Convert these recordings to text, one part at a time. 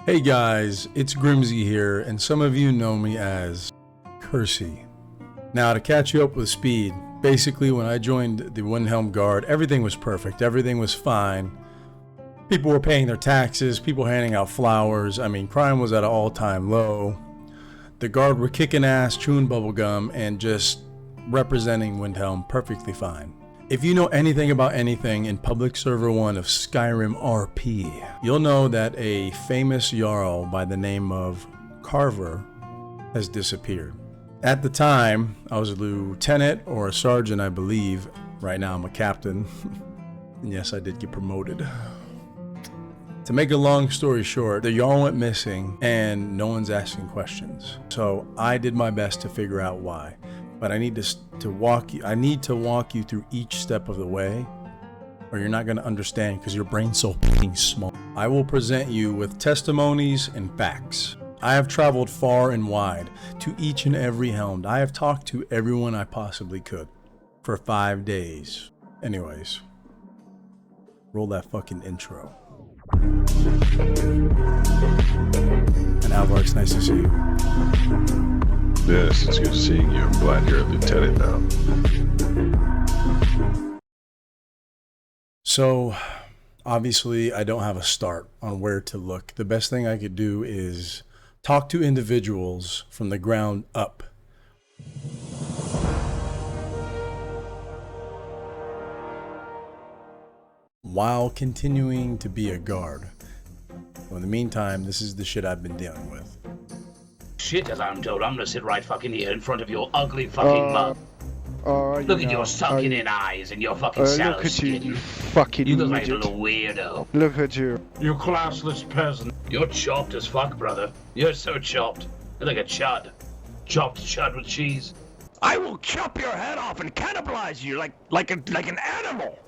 Hey guys, it's Grimsy here, and some of you know me as Kersey. Now, to catch you up with speed, basically when I joined the Windhelm Guard, everything was perfect, everything was fine. People were paying their taxes, people handing out flowers, crime was at an all-time low. The Guard were kicking ass, chewing bubblegum, and just representing Windhelm perfectly fine. If you know anything about anything in Public Server 1 of Skyrim RP, you'll know that a famous Jarl by the name of Carver has disappeared. At the time, I was a lieutenant or a sergeant, I believe. Right now I'm a captain. And yes, I did get promoted. To make a long story short, the Jarl went missing and no one's asking questions. So I did my best to figure out why. But I need to walk you through each step of the way, or you're not going to understand because your brain's so fucking small. I will present you with testimonies and facts. I have traveled far and wide to each and every helm. I have talked to everyone I possibly could for 5 days. Anyways, roll that fucking intro. And Alvar, it's nice to see you. Yes, it's good seeing you. I'm glad you're a lieutenant now. So, obviously, I don't have a start on where to look. The best thing I could do is talk to individuals from the ground up. While continuing to be a guard. So in the meantime, this is the shit I've been dealing with. Shit, as I'm told, I'm gonna sit right fucking here in front of your ugly fucking mug. Look at your sunken in eyes and your fucking sallow look at skin. you fucking You look like a midget. little weirdo. Look at you. You classless peasant. You're chopped as fuck, brother. You're so chopped. You're like a chud. Chopped chud with cheese. I will chop your head off and cannibalize you like an animal.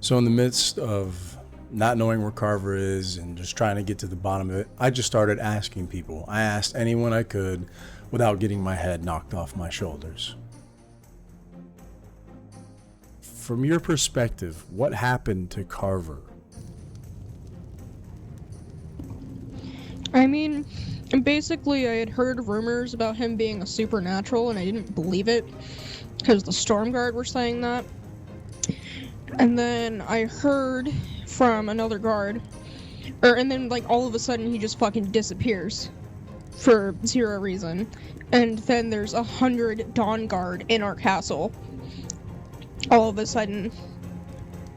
So in the midst of not knowing where Carver is and just trying to get to the bottom of it, I just started asking people. I asked anyone I could without getting my head knocked off my shoulders. From your perspective, what happened to Carver? Basically I had heard rumors about him being a supernatural and I didn't believe it because the Stormguard were saying that. And then I heard from another guard, and then all of a sudden he just fucking disappears for zero reason. And then there's 100 Dawnguard in our castle all of a sudden.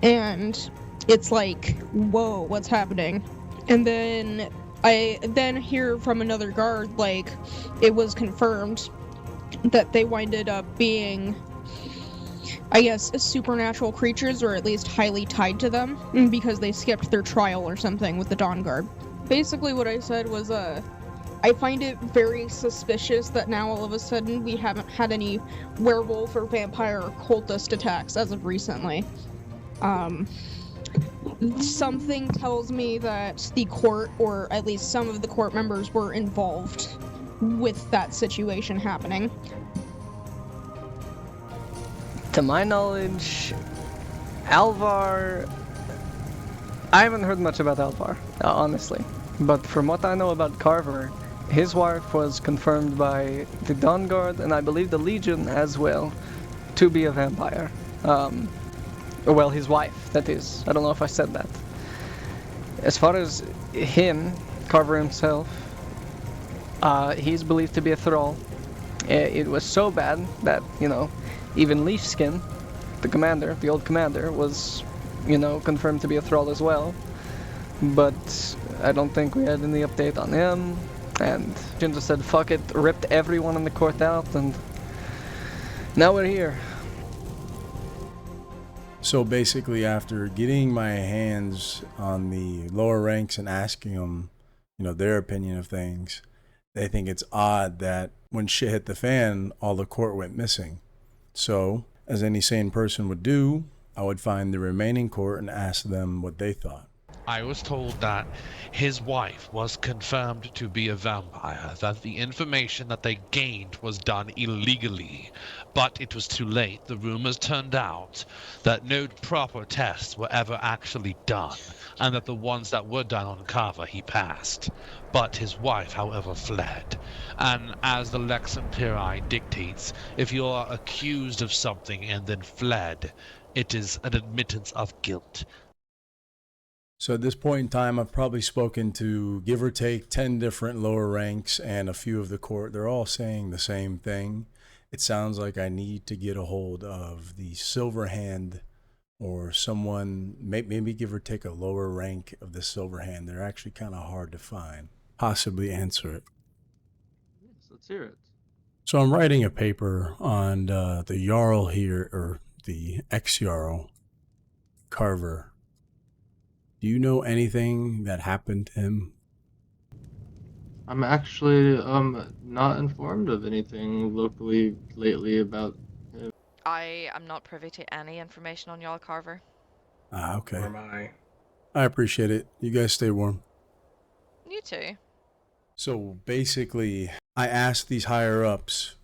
And it's like, whoa, what's happening? And then I hear from another guard, it was confirmed that they winded up being, I guess, supernatural creatures, or at least highly tied to them, because they skipped their trial or something with the Dawnguard. Basically what I said was, I find it very suspicious that now all of a sudden we haven't had any werewolf or vampire or cultist attacks as of recently. Something tells me that the court, or at least some of the court members, were involved with that situation happening. To my knowledge, Alvar... I haven't heard much about Alvar, honestly. But from what I know about Carver, his wife was confirmed by the Dawnguard, and I believe the Legion as well, to be a vampire. Well, his wife, that is. I don't know if I said that. As far as him, Carver himself, he's believed to be a thrall. It was so bad that, even Leafskin, the commander, the old commander, was, confirmed to be a thrall as well. But I don't think we had any update on him. And Jin just said, fuck it, ripped everyone in the court out, and now we're here. So basically, after getting my hands on the lower ranks and asking them, their opinion of things, they think it's odd that when shit hit the fan, all the court went missing. So, as any sane person would do, I would find the remaining court and ask them what they thought. I was told that his wife was confirmed to be a vampire, that the information that they gained was done illegally, but it was too late. The rumors turned out that no proper tests were ever actually done, and that the ones that were done on Carver he passed. But his wife, however, fled. And as the Lex Imperii dictates, if you are accused of something and then fled, it is an admittance of guilt. So at this point in time, I've probably spoken to, give or take, 10 different lower ranks and a few of the court. They're all saying the same thing. It sounds like I need to get a hold of the Silver Hand or someone, maybe give or take a lower rank of the Silver Hand. They're actually kind of hard to find. Possibly answer it. Yes, let's hear it. So I'm writing a paper on the Jarl here, or the ex-Jarl, Carver. Do you know anything that happened to him? I'm actually not informed of anything locally lately about him. I am not privy to any information on Jarl Karver. Ah, okay. Or am I? I appreciate it. You guys stay warm. You too. So basically, I asked these higher ups,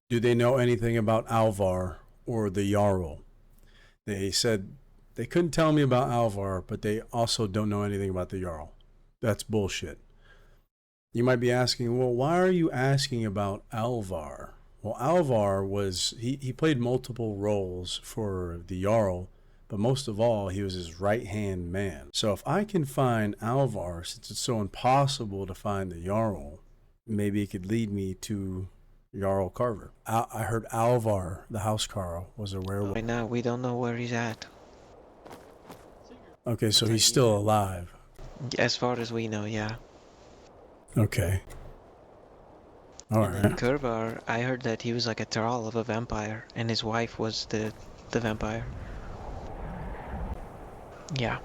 do they know anything about Alvar or the Jarl? They said they couldn't tell me about Alvar, but they also don't know anything about the Jarl. That's bullshit. You might be asking, well, why are you asking about Alvar? Well, Alvar was, he played multiple roles for the Jarl, but most of all, he was his right-hand man. So if I can find Alvar, since it's so impossible to find the Jarl, maybe it could lead me to Jarl Karver. I heard Alvar, the Housecarl, was a werewolf. Right now, we don't know where he's at. Okay, so he's still alive. As far as we know, yeah. Okay. Alright. Carver, I heard that he was like a thrall of a vampire, and his wife was the vampire. Yeah.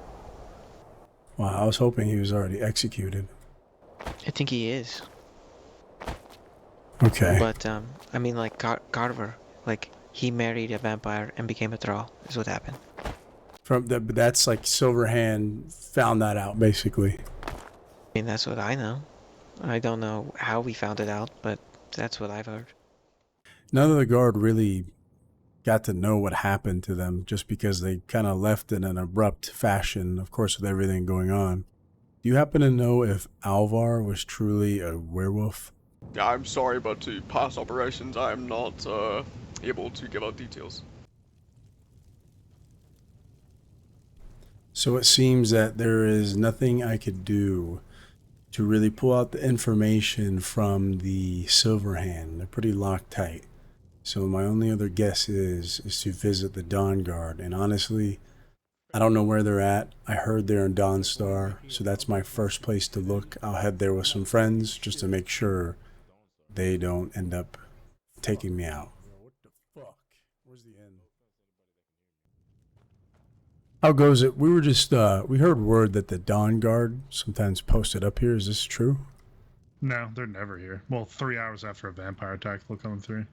Wow, I was hoping he was already executed. I think he is. Okay. But, I mean, like, Carver, like, he married a vampire and became a thrall, is what happened. That's like Silverhand found that out, basically. I mean, that's what I know. I don't know how we found it out, but that's what I've heard. None of the guard really got to know what happened to them just because they kind of left in an abrupt fashion, of course, with everything going on. Do you happen to know if Alvar was truly a werewolf? I'm sorry, but to past operations, I am not able to give out details. So it seems that there is nothing I could do to really pull out the information from the Silverhand. They're pretty locked tight. So my only other guess is to visit the Dawnguard. And honestly, I don't know where they're at. I heard they're in Dawnstar, so that's my first place to look. I'll head there with some friends just to make sure they don't end up taking me out. What the fuck? Where's the end? How goes it? We were just, we heard word that the Dawnguard sometimes posted up here. Is this true? No, they're never here. Well, 3 hours after a vampire attack, they'll come through.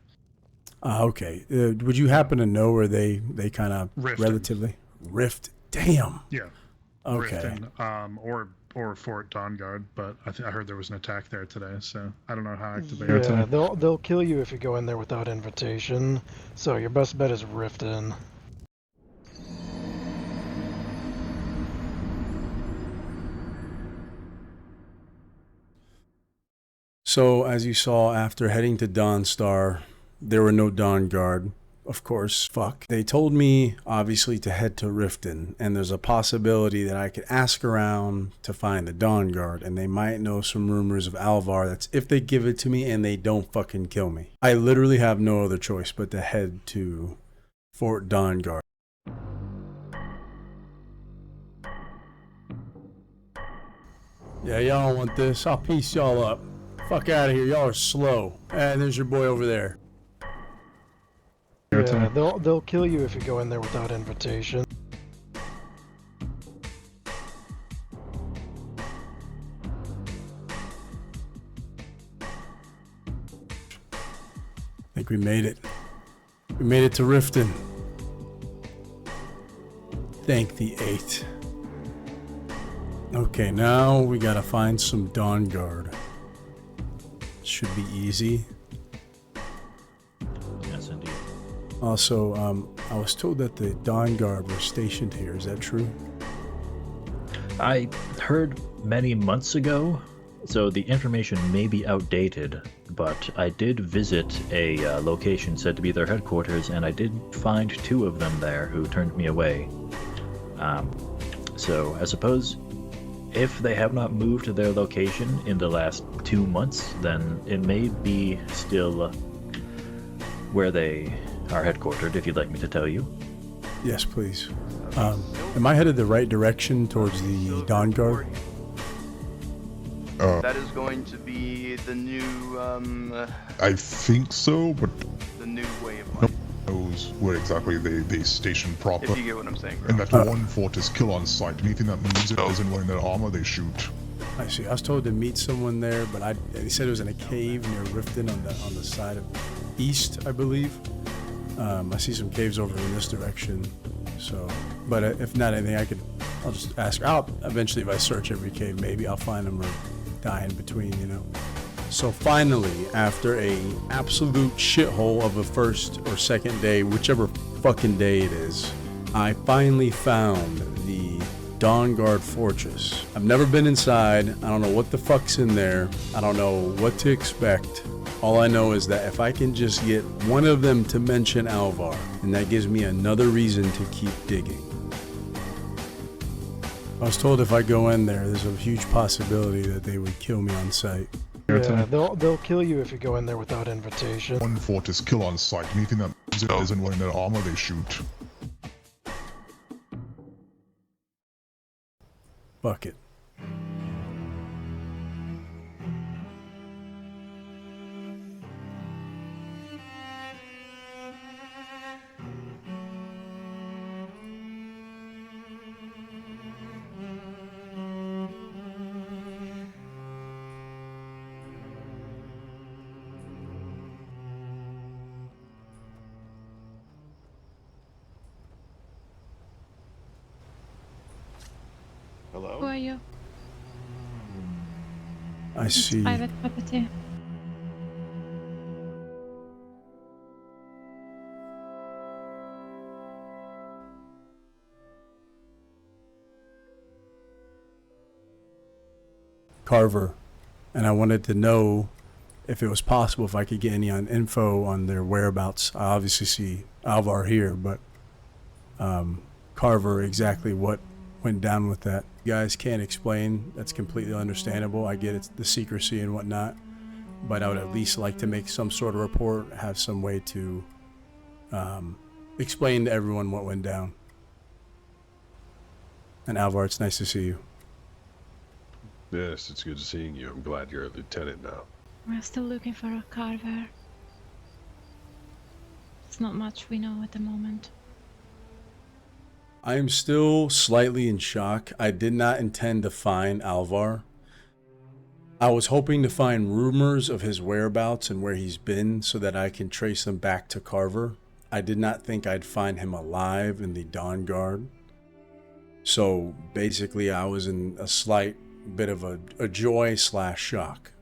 Okay. Would you happen to know where they kind of relatively? Rift? Damn. Yeah. Okay. Riften, or Fort Dawnguard, but I heard there was an attack there today, so I don't know how active they are today. Yeah, they'll kill you if you go in there without invitation, so your best bet is Riften. So, as you saw, after heading to Dawnstar, there were no Dawnguard. Of course, fuck. They told me, obviously, to head to Riften, and there's a possibility that I could ask around to find the Dawnguard, and they might know some rumors of Alvar. That's if they give it to me and they don't fucking kill me. I literally have no other choice but to head to Fort Dawnguard. Yeah, y'all don't want this. I'll piece y'all up. Fuck out of here. Y'all are slow. And there's your boy over there. Yeah, they'll kill you if you go in there without invitation. I think we made it. We made it to Riften. Thank the 8. Okay, now we gotta find some Dawnguard. Should be easy. Yes, indeed. Also, I was told that the Dawnguard were stationed here. Is that true? I heard many months ago, so the information may be outdated, but I did visit a location said to be their headquarters, and I did find 2 of them there who turned me away. So I suppose if they have not moved to their location in the last 2 months, then it may be still where they are headquartered, if you'd like me to tell you. Yes, please. Am I headed the right direction towards the Dawnguard? That is going to be the new, I think so, but the new way of life. knows where exactly they station proper. If you get what I'm saying, bro. And that one fort is kill on sight. Anything that moves isn't wearing their armor, they shoot. I see. I was told to meet someone there, but they said it was in a cave near Riften on the side of east, I believe. I see some caves over in this direction. So, but if not anything, I'll just ask. Eventually, if I search every cave, maybe I'll find them or die in between, you know. So finally, after a absolute shithole of a first or second day, whichever fucking day it is, I finally found the Dawnguard Fortress. I've never been inside. I don't know what the fuck's in there. I don't know what to expect. All I know is that if I can just get one of them to mention Alvar, and that gives me another reason to keep digging. I was told if I go in there, there's a huge possibility that they would kill me on sight. Yeah, they'll kill you if you go in there without invitation. One fort is kill on sight. Anything that isn't wearing their armor, they shoot. Fuck it. Hello? Who are you? I see. Private property. Carver, and I wanted to know if it was possible if I could get any info on their whereabouts. I obviously see Alvar here, but Carver, exactly what went down with that. You guys can't explain. That's completely understandable. I get it's the secrecy and whatnot, but I would at least like to make some sort of report, have some way to explain to everyone what went down. And Alvar, it's nice to see you. Yes, it's good seeing you. I'm glad you're a lieutenant now. We're still looking for a Carver. It's not much we know at the moment. I am still slightly in shock. I did not intend to find Alvar. I was hoping to find rumors of his whereabouts and where he's been so that I can trace them back to Carver. I did not think I'd find him alive in the Dawnguard. So basically I was in a slight bit of a joy/shock.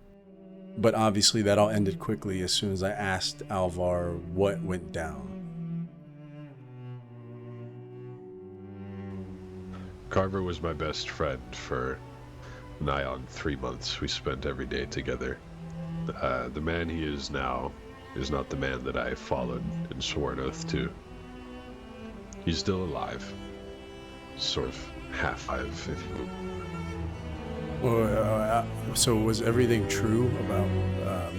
But obviously that all ended quickly as soon as I asked Alvar what went down. Carver was my best friend for nigh on 3 months. We spent every day together. The man he is now is not the man that I followed and swore an oath to. He's still alive. Sort of half-alive, if you will. Well, so was everything true about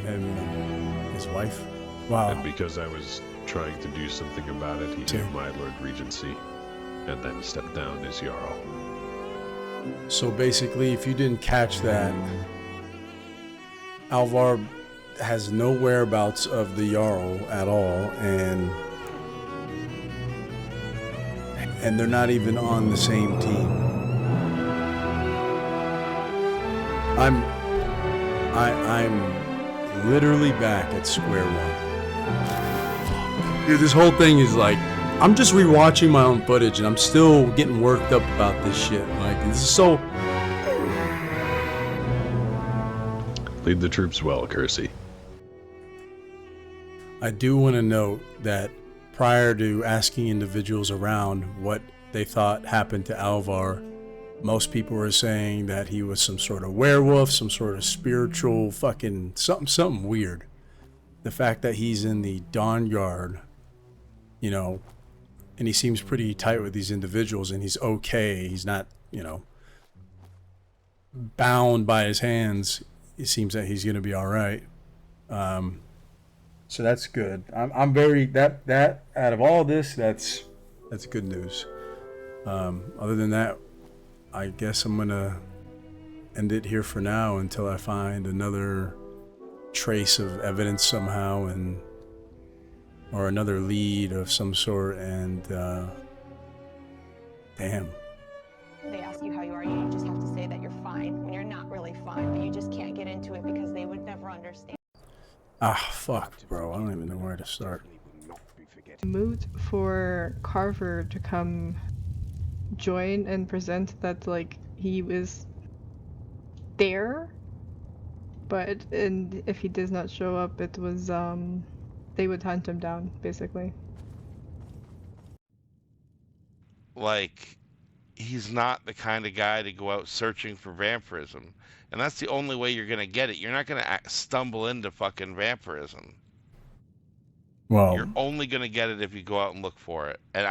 him and his wife? Wow. And because I was trying to do something about it, he gave my Lord Regency, and then stepped down as Jarl. So basically, if you didn't catch that, Alvar has no whereabouts of the Jarl at all, and they're not even on the same team. I'm literally back at square one. Dude, this whole thing is like, I'm just rewatching my own footage and I'm still getting worked up about this shit. Like, this is so, Lead the troops well, Kersey. I do want to note that prior to asking individuals around what they thought happened to Alvar, most people were saying that he was some sort of werewolf, some sort of spiritual fucking something weird. The fact that he's in the Dawnguard, you know, and he seems pretty tight with these individuals and he's okay. He's not, you know, bound by his hands. It seems that he's going to be all right. So that's good. I'm very, that out of all this, that's good news. Other than that, I guess I'm going to end it here for now until I find another trace of evidence somehow or another lead of some sort, and damn. They ask you how you are, you just have to say that you're fine when you're not really fine, but you just can't get into it because they would never understand. Ah, fuck, bro. I don't even know where to start. Moved for Carver to come join and present that, like, he was there, and if he does not show up, it was, they would hunt him down, basically. Like, he's not the kind of guy to go out searching for vampirism. And that's the only way you're going to get it. You're not going to stumble into fucking vampirism. Well, you're only going to get it if you go out and look for it. And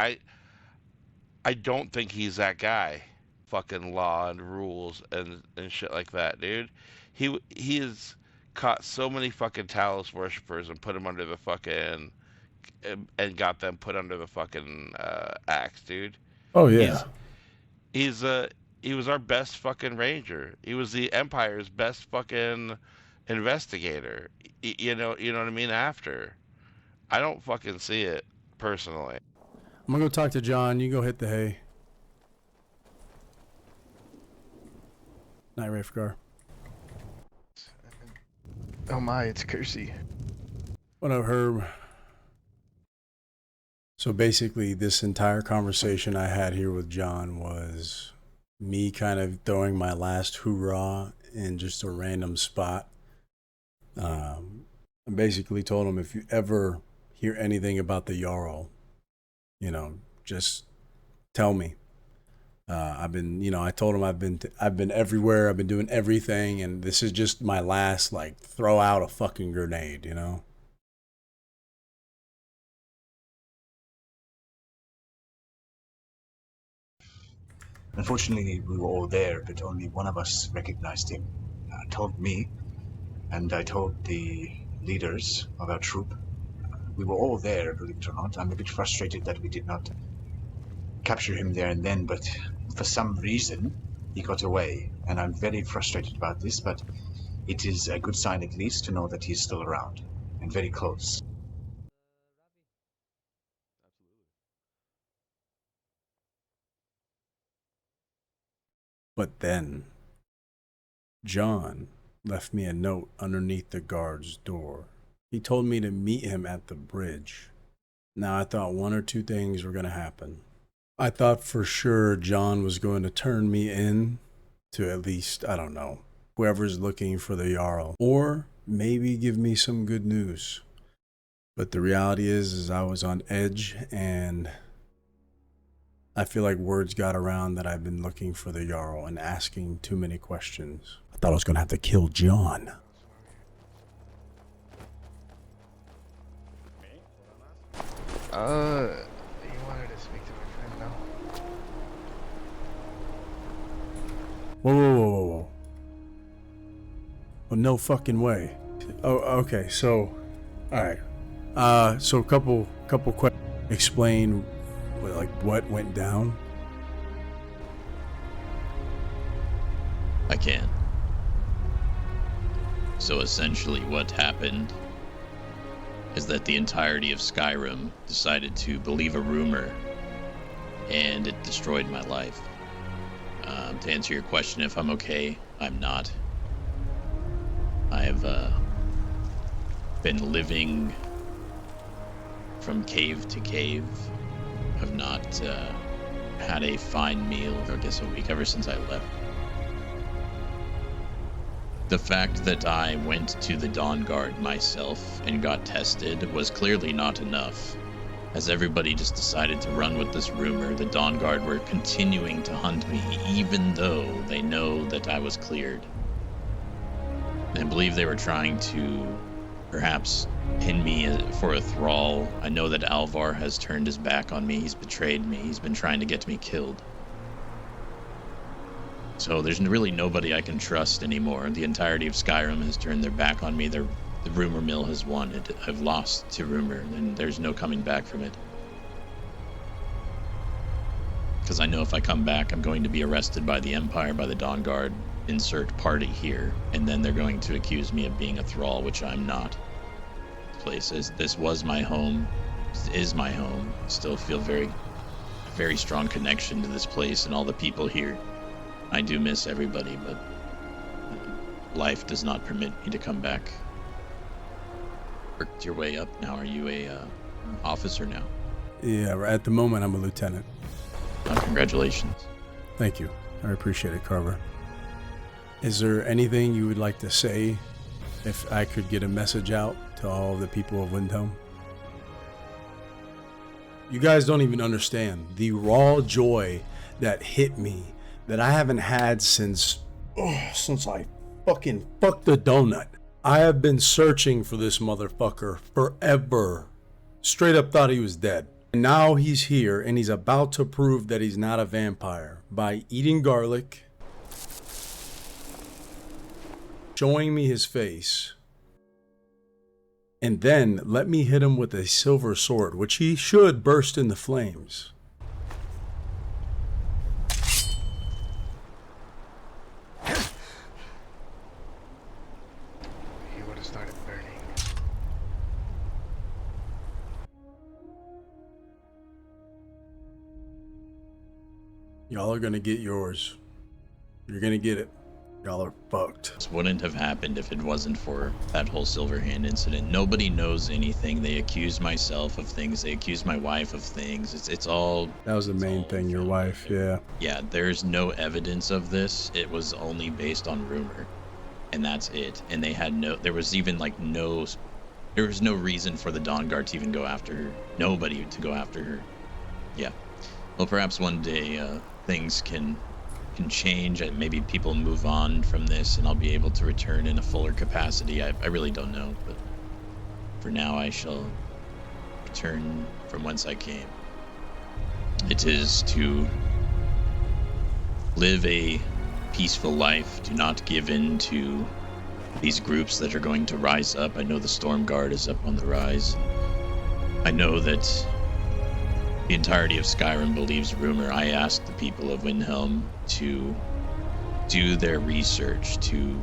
I don't think he's that guy. Fucking law and rules and shit like that, dude. He has caught so many fucking Talos worshippers and put them under the fucking... and got them put under the fucking axe, dude. Oh, yeah. He was our best fucking ranger. He was the Empire's best fucking investigator. You know what I mean? After, I don't fucking see it personally. I'm gonna go talk to John. You go hit the hay. Night, Rafgar. Oh my, it's Kersey. What up, Herb? So basically, this entire conversation I had here with John was me kind of throwing my last hoorah in just a random spot. I basically told him, if you ever hear anything about the Jarl, you know, just tell me. I've been, you know, I told him I've been everywhere. I've been doing everything, and this is just my last, like, throw out a fucking grenade, you know? Unfortunately, we were all there, but only one of us recognized him. Told me, and I told the leaders of our troop. We were all there, believe it or not. I'm a bit frustrated that we did not capture him there and then, but for some reason, he got away. And I'm very frustrated about this, but it is a good sign at least to know that he's still around and very close. But then, John left me a note underneath the guard's door. He told me to meet him at the bridge. Now, I thought one or two things were going to happen. I thought for sure John was going to turn me in to at least, I don't know, whoever's looking for the Jarl. Or maybe give me some good news. But the reality is I was on edge, and I feel like words got around that I've been looking for the Jarl and asking too many questions. I thought I was going to have to kill John. You wanted to speak to my friend now? Whoa. Well, no fucking way. Oh, okay, so, alright. So a couple questions. Explain, like, what went down? I can. So essentially what happened is that the entirety of Skyrim decided to believe a rumor, and it destroyed my life. To answer your question, if I'm okay, I'm not. I have been living from cave to cave. I've not had a fine meal, I guess, a week ever since I left. The fact that I went to the Dawnguard myself and got tested was clearly not enough. As everybody just decided to run with this rumor, the Dawnguard were continuing to hunt me even though they know that I was cleared. I believe they were trying to perhaps pin me for a thrall. I know that Alvar has turned his back on me, he's betrayed me, he's been trying to get me killed. So there's really nobody I can trust anymore. The entirety of Skyrim has turned their back on me. The rumor mill has won. I've lost to rumor, and there's no coming back from it. Because I know if I come back, I'm going to be arrested by the Empire, by the Dawnguard, insert party here, and then they're going to accuse me of being a thrall, which I'm not. This was my home. This is my home. I still feel very strong connection to this place and all the people here. I do miss everybody, but life does not permit me to come back. Worked your way up now. Are you a officer now? Yeah, at the moment I'm a lieutenant. Congratulations. Thank you. I appreciate it, Carver. Is there anything you would like to say if I could get a message out to all the people of Windhelm? You guys don't even understand the raw joy that hit me that I haven't had since I fucking fucked the donut. I have been searching for this motherfucker forever. Straight up thought he was dead. And now he's here and he's about to prove that he's not a vampire by eating garlic, showing me his face, and then let me hit him with a silver sword, which he should burst into flames. Y'all are gonna get yours. You're gonna get it. Y'all are fucked. This wouldn't have happened if it wasn't for that whole Silverhand incident. Nobody knows anything. They accuse myself of things. They accuse my wife of things. It's all... That was the main thing, your wife, yeah. Yeah, there's no evidence of this. It was only based on rumor. And that's it. And they had no... There was even like no... There was no reason for the Dawnguard to even go after her. Nobody to go after her. Yeah. Well, perhaps one day things can change and maybe people move on from this and I'll be able to return in a fuller capacity. I really don't know, but for now I shall return from whence I came. It is to live a peaceful life, do not give in to these groups that are going to rise up. I know the Stormguard is up on the rise. I know that the entirety of Skyrim believes rumor. I asked the people of Windhelm to do their research, to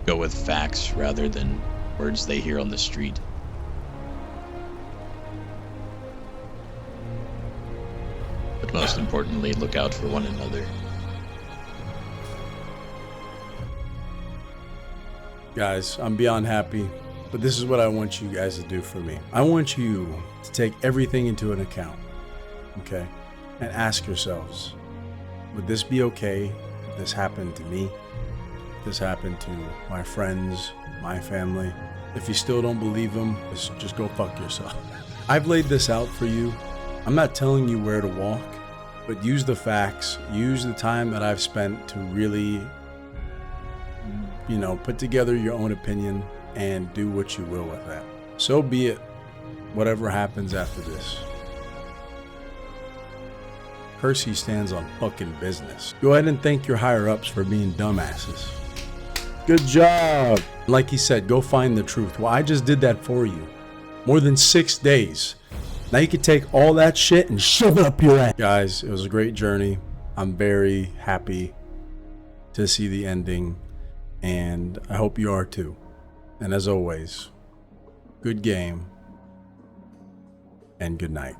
go with facts rather than words they hear on the street. But most importantly, look out for one another. Guys, I'm beyond happy, but this is what I want you guys to do for me. I want you to take everything into an account. Okay, and ask yourselves, would this be okay if this happened to me? If this happened to my friends, my family? If you still don't believe them, just go fuck yourself. I've laid this out for you. I'm not telling you where to walk, but use the facts, use the time that I've spent to really, put together your own opinion and do what you will with that. So be it, whatever happens after this. Percy stands on fucking business. Go ahead and thank your higher-ups for being dumbasses. Good job. Like he said, go find the truth. Well, I just did that for you. More than 6 days. Now you can take all that shit and shove it up your ass. Guys, it was a great journey. I'm very happy to see the ending, and I hope you are too. And as always, good game and good night.